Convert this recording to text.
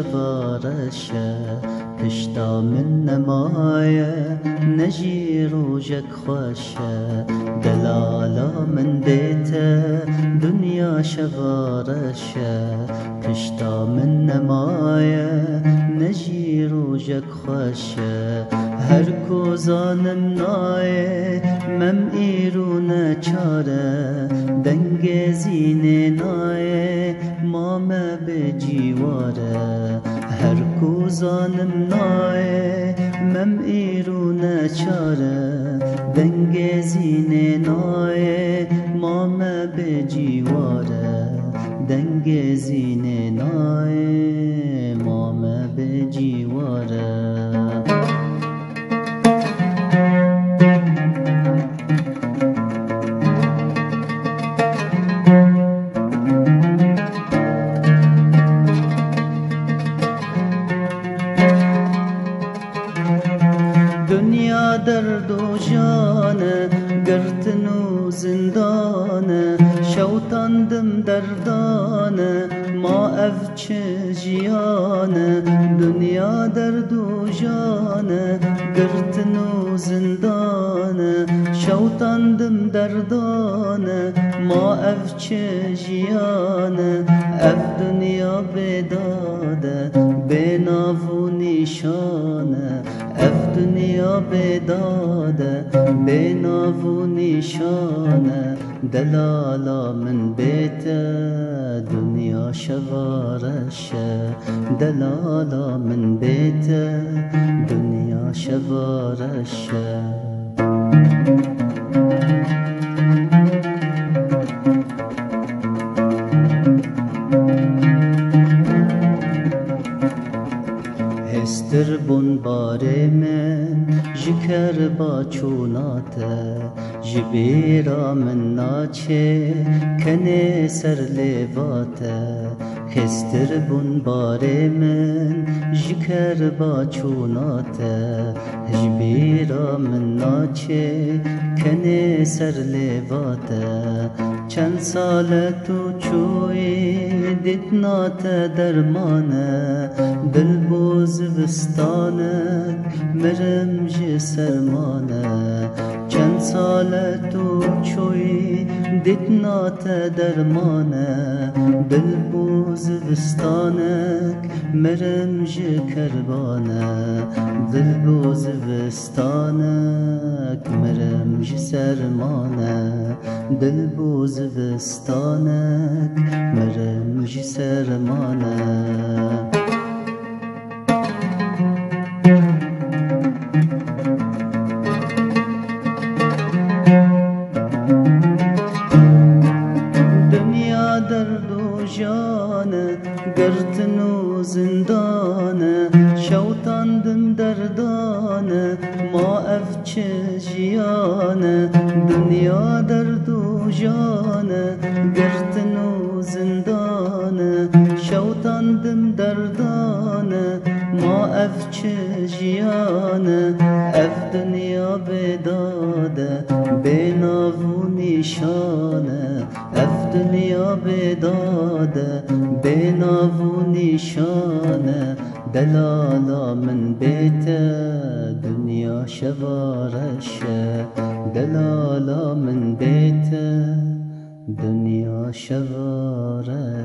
شوارشه پشتا من نمایه نجی روژک خوشه دلالا من دیته دنیا شوارشه پشتا من نمایه نجی روژک خوشه هر کو زانم نایه مم ایرو نچاره دنگ زینه نایه مامه به جیواره هر کو زانم نایه مم ایرو نچاره دنگ زینه نایه مامه به جیواره دنگ زینه نایه مامه به جیواره دنیا درد و جانه گرتن و زندانه شوتاندم دردانه ما اف چه جیانه دنیا درد و جانه گرتن و زندانه شوتاندم دردانه ما اف چه جیانه اف دنیا بداده بناو و نشانه اف دنیا بداده بناو و نشانه دلالا من بیت دنیا شوارشه دلالا من بیت دنیا شوارشه هستر بون باره من جکر با چوناته جبیرا من ناچه کنه سر لیواته هستر بون باره من جکر با چوناته جبیرا من ناچه کنه سر لیواته چند سال تو چوی دیتنات درمانه دل بوز بستانه مرم جی سرمانه چند سال تو چوی دیتنات درمانه دل بوز بستانه مرم جی کربانه دل بوز بستانه مرم جی سرمانه دل بوز بستانك مرم جي سرمانه دنیا درد و جانه گرتن و زندانه شوتاندم دردانه ما اف چه جیانه دنیا درد و جانه گرتن و زندانه شوتاندم دردانه ما اف چه جیانه اف دنیا بداده بناو و نشانه اف دنیا بداده بناو و نشانه دلالا من بیت دنیا شوارشه دلالا من بیت دنیا شوارشه